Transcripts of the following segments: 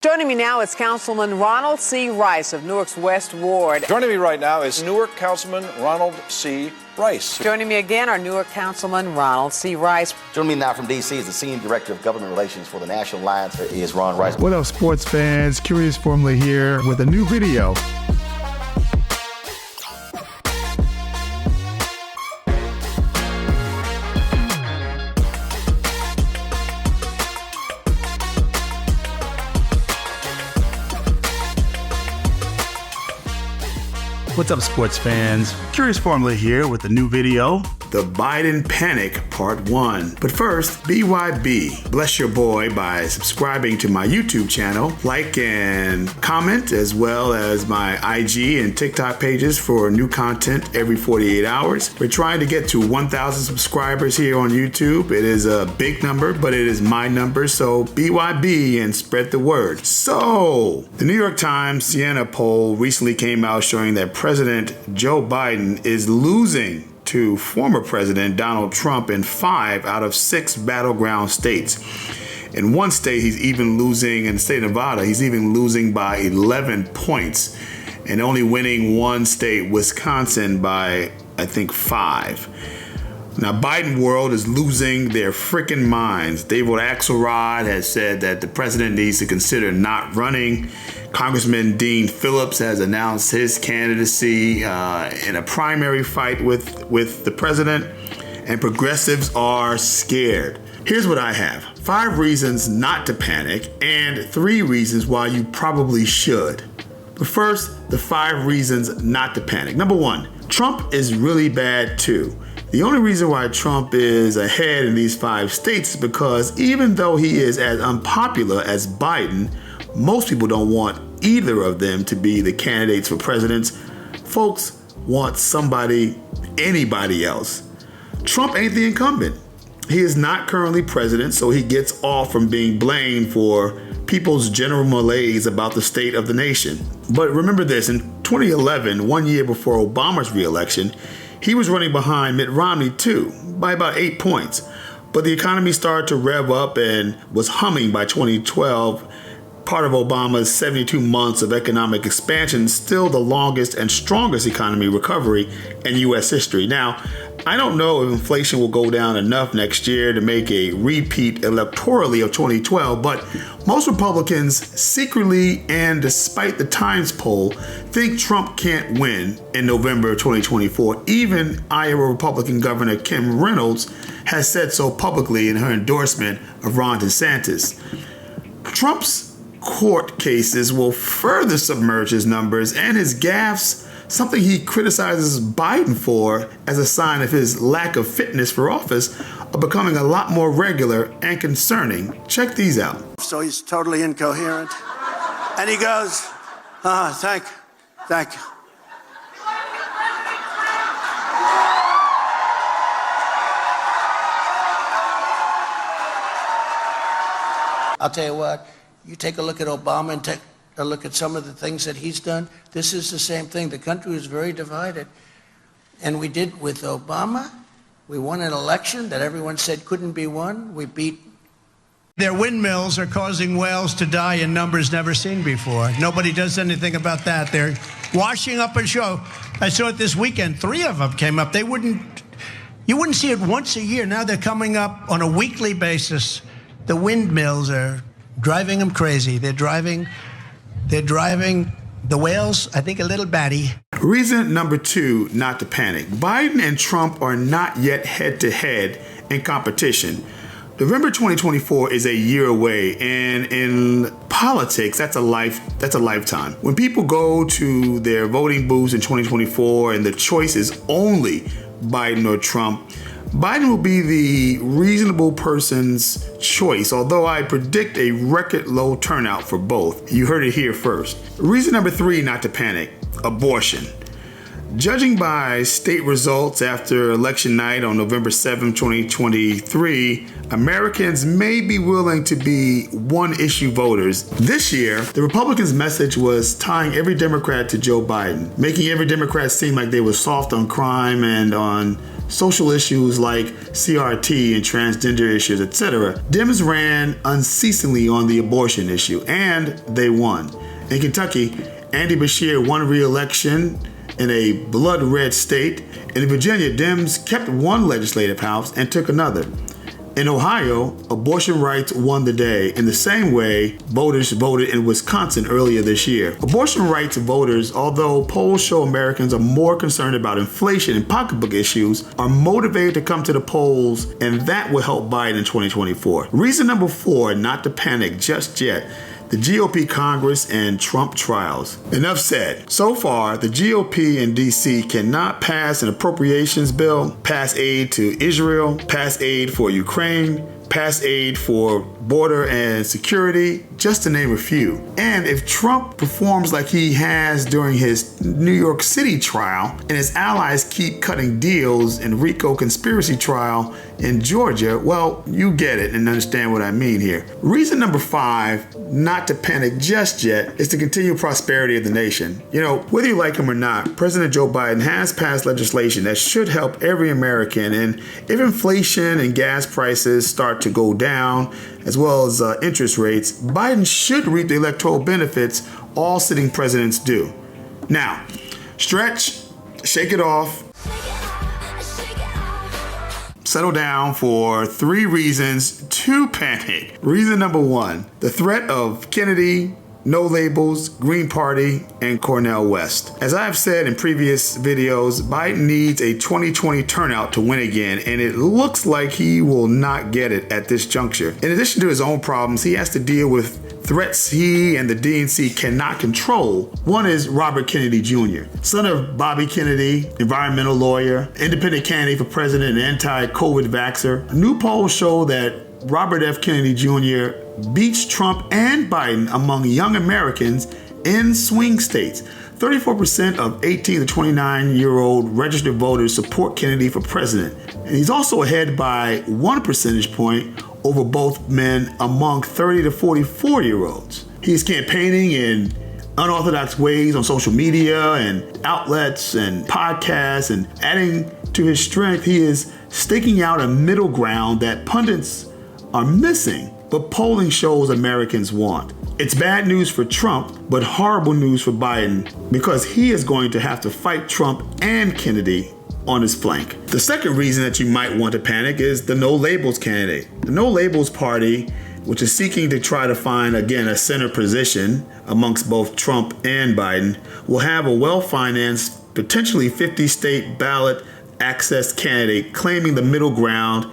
Joining me now is Councilman Ronald C. Rice of Newark's West Ward. Joining me right now is Newark Councilman Ronald C. Rice. Joining me again, our Newark Councilman Ronald C. Rice. Joining me now from D.C. is the Senior Director of Government Relations for the National Alliance is Ron Rice. What up, sports fans? Curious Formula here with a new video. What's up, sports fans? Curious Formula here with a new video. The Biden Panic Part 1. But first, BYB. Bless your boy by subscribing to my YouTube channel, like and comment, as well as my IG and TikTok pages for new content every 48 hours. We're trying to get to 1,000 subscribers here on YouTube. It is a big number, but it is my number, so BYB and spread the word. So, the New York Times Siena poll recently came out showing that President Joe Biden is losing to former President Donald Trump in 5 out of 6 battleground states. In one state, he's even losing, in the state of Nevada, he's even losing by 11 points and only winning one state, Wisconsin, by, I think, 5. Now, Biden world is losing their freaking minds. David Axelrod has said that the president needs to consider not running. Congressman Dean Phillips has announced his candidacy in a primary fight with the president, and progressives are scared. Here's what I have: 5 reasons not to panic and 3 reasons why you probably should. But first, the 5 reasons not to panic. Number 1, Trump is really bad too. The only reason why Trump is ahead in these 5 states is because even though he is as unpopular as Biden, most people don't want either of them to be the candidates for presidents. Folks want anybody else. Trump ain't the incumbent. He is not currently president, so he gets off from being blamed for people's general malaise about the state of the nation. But remember this, in 2011, 1 year before Obama's re-election, he was running behind Mitt Romney too, by about 8 points. But the economy started to rev up and was humming by 2012. Part of Obama's 72 months of economic expansion, still the longest and strongest economy recovery in U.S. history. Now, I don't know if inflation will go down enough next year to make a repeat electorally of 2012, but most Republicans secretly and despite the Times poll think Trump can't win in November 2024. Even Iowa Republican Governor Kim Reynolds has said so publicly in her endorsement of Ron DeSantis. Trump's court cases will further submerge his numbers and his gaffes, something he criticizes Biden for as a sign of his lack of fitness for office, are becoming a lot more regular and concerning. Check these out. So he's totally incoherent. And he goes, thank you. I'll tell you what. You take a look at Obama and take a look at some of the things that he's done. This is the same thing. The country was very divided. And we did with Obama. We won an election that everyone said couldn't be won. We beat. Their windmills are causing whales to die in numbers never seen before. Nobody does anything about that. They're washing up ashore. I saw it this weekend. 3 of them came up. You wouldn't see it once a year. Now they're coming up on a weekly basis. The windmills are driving them crazy. They're driving the whales, I think, a little batty. Reason number 2 not to panic. Biden and Trump are not yet head-to-head in competition. November 2024 is a year away, and in politics, that's a lifetime. When people go to their voting booths in 2024 and the choice is only Biden or Trump, Biden will be the reasonable person's choice, although I predict a record low turnout for both. You heard it here first. Reason number 3 not to panic: abortion. Judging by state results after election night on November 7, 2023, Americans may be willing to be one-issue voters. This year, the Republicans' message was tying every Democrat to Joe Biden, making every Democrat seem like they were soft on crime and on social issues like CRT and transgender issues, etc., Dems ran unceasingly on the abortion issue, and they won. In Kentucky, Andy Beshear won re-election in a blood-red state. In Virginia, Dems kept one legislative house and took another. In Ohio, abortion rights won the day in the same way voters voted in Wisconsin earlier this year. Abortion rights voters, although polls show Americans are more concerned about inflation and pocketbook issues, are motivated to come to the polls, and that will help Biden in 2024. Reason number 4, not to panic just yet: the GOP Congress and Trump trials. Enough said. So far, the GOP in D.C. cannot pass an appropriations bill, pass aid to Israel, pass aid for Ukraine, pass aid for border and security, just to name a few. And if Trump performs like he has during his New York City trial, and his allies keep cutting deals in RICO conspiracy trial in Georgia, well, you get it and understand what I mean here. Reason number 5, not to panic just yet, is to continue prosperity of the nation. You know, whether you like him or not, President Joe Biden has passed legislation that should help every American. And if inflation and gas prices start to go down, as well as interest rates, Biden should reap the electoral benefits all sitting presidents do. Now, stretch, shake it off, settle down for 3 reasons to panic. Reason number 1, the threat of Kennedy, No Labels, Green Party, and Cornel West. As I've said in previous videos, Biden needs a 2020 turnout to win again, and it looks like he will not get it at this juncture. In addition to his own problems, he has to deal with threats he and the DNC cannot control. One is Robert Kennedy Jr., son of Bobby Kennedy, environmental lawyer, independent candidate for president and anti-COVID vaxxer. New polls show that Robert F. Kennedy Jr. beats Trump and Biden among young Americans in swing states. 34% of 18 to 29-year-old registered voters support Kennedy for president. And he's also ahead by 1 percentage point over both men among 30 to 44-year-olds. He's campaigning in unorthodox ways on social media and outlets and podcasts, and adding to his strength, he is staking out a middle ground that pundits are missing, but polling shows Americans want. It's bad news for Trump, but horrible news for Biden, because he is going to have to fight Trump and Kennedy on his flank. The second reason that you might want to panic is the No Labels candidate. The No Labels party, which is seeking to try to find, again, a center position amongst both Trump and Biden, will have a well-financed, potentially 50-state ballot access candidate claiming the middle ground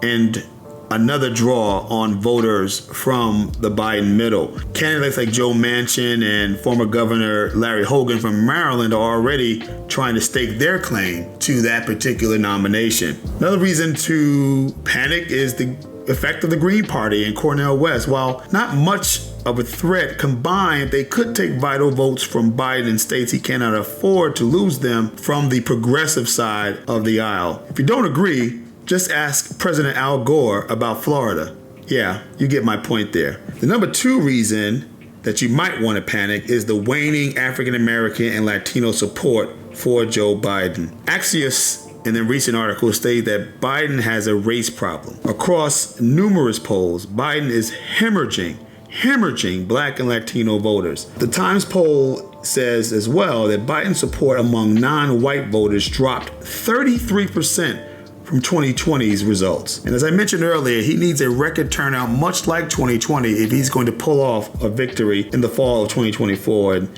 and another draw on voters from the Biden middle. Candidates like Joe Manchin and former Governor Larry Hogan from Maryland are already trying to stake their claim to that particular nomination. Another reason to panic is the effect of the Green Party and Cornel West. While not much of a threat combined, they could take vital votes from Biden in states he cannot afford to lose them from the progressive side of the aisle. If you don't agree, just ask President Al Gore about Florida. Yeah, you get my point there. The number 2 reason that you might want to panic is the waning African American and Latino support for Joe Biden. Axios in the recent article stated that Biden has a race problem. Across numerous polls, Biden is hemorrhaging Black and Latino voters. The Times poll says as well that Biden's support among non-white voters dropped 33% from 2020's results. And as I mentioned earlier, he needs a record turnout much like 2020 if he's going to pull off a victory in the fall of 2024. And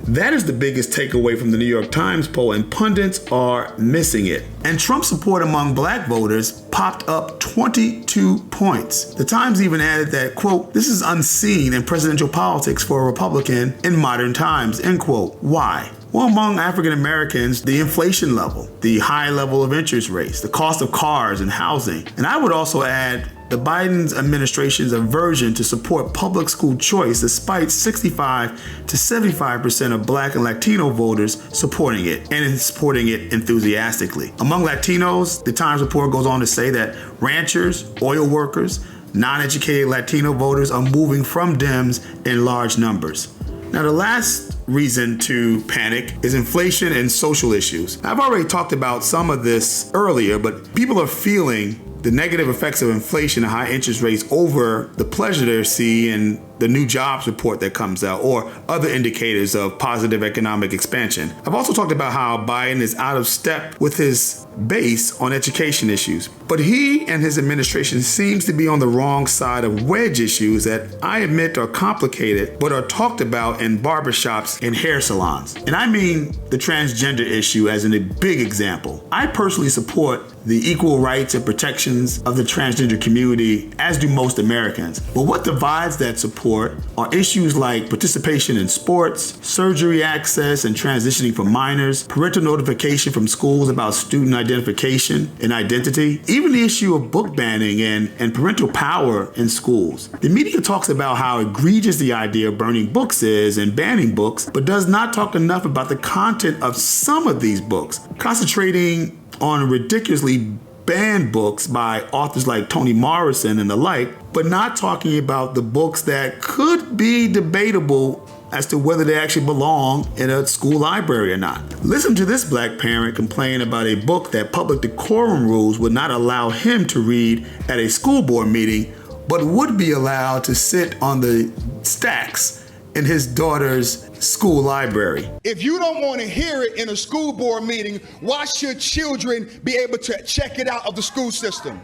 that is the biggest takeaway from the New York Times poll, and pundits are missing it. And Trump's support among Black voters popped up 22 points. The Times even added that, quote, "This is unseen in presidential politics for a Republican in modern times," end quote. Why? Well, among African Americans, the inflation level, the high level of interest rates, the cost of cars and housing. And I would also add the Biden administration's aversion to support public school choice, despite 65 to 75% of Black and Latino voters supporting it, and supporting it enthusiastically. Among Latinos, the Times report goes on to say that ranchers, oil workers, non-educated Latino voters are moving from Dems in large numbers. Now, the last reason to panic is inflation and social issues. I've already talked about some of this earlier, but people are feeling the negative effects of inflation and high interest rates over the pleasure they see in the new jobs report that comes out or other indicators of positive economic expansion. I've also talked about how Biden is out of step with his base on education issues, but he and his administration seems to be on the wrong side of wedge issues that I admit are complicated but are talked about in barbershops and hair salons. And I mean the transgender issue as a big example. I personally support the equal rights and protections of the transgender community, as do most Americans. But what divides that support are issues like participation in sports, surgery access and transitioning for minors, parental notification from schools about student identification and identity, even the issue of book banning and parental power in schools. The media talks about how egregious the idea of burning books is and banning books, but does not talk enough about the content of some of these books, concentrating on ridiculously banned books by authors like Toni Morrison and the like, but not talking about the books that could be debatable as to whether they actually belong in a school library or not. Listen to this black parent complain about a book that public decorum rules would not allow him to read at a school board meeting, but would be allowed to sit on the stacks in his daughter's school library. If you don't want to hear it in a school board meeting, why should children be able to check it out of the school system?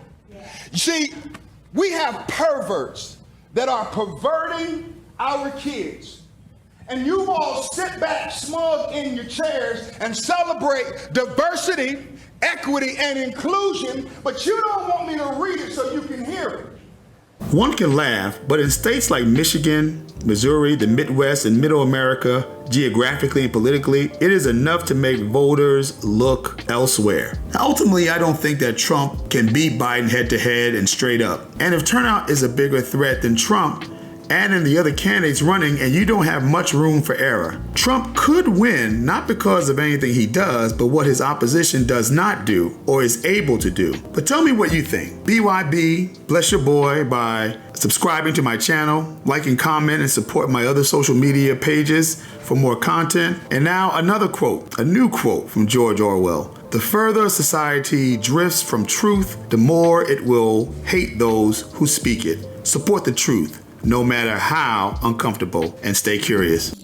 You see, we have perverts that are perverting our kids. And you all sit back smug in your chairs and celebrate diversity, equity, and inclusion, but you don't want me to read it so you can hear it. One can laugh, but in states like Michigan, Missouri, the Midwest, and Middle America, geographically and politically, it is enough to make voters look elsewhere. Ultimately, I don't think that Trump can beat Biden head-to-head and straight up. And if turnout is a bigger threat than Trump and the other candidates running, and you don't have much room for error, Trump could win not because of anything he does, but what his opposition does not do or is able to do. But tell me what you think. BYB, bless your boy by subscribing to my channel, like and comment, and support my other social media pages for more content. And now another quote, a new quote from George Orwell. The further society drifts from truth, the more it will hate those who speak it. Support the truth, no matter how uncomfortable, and stay curious.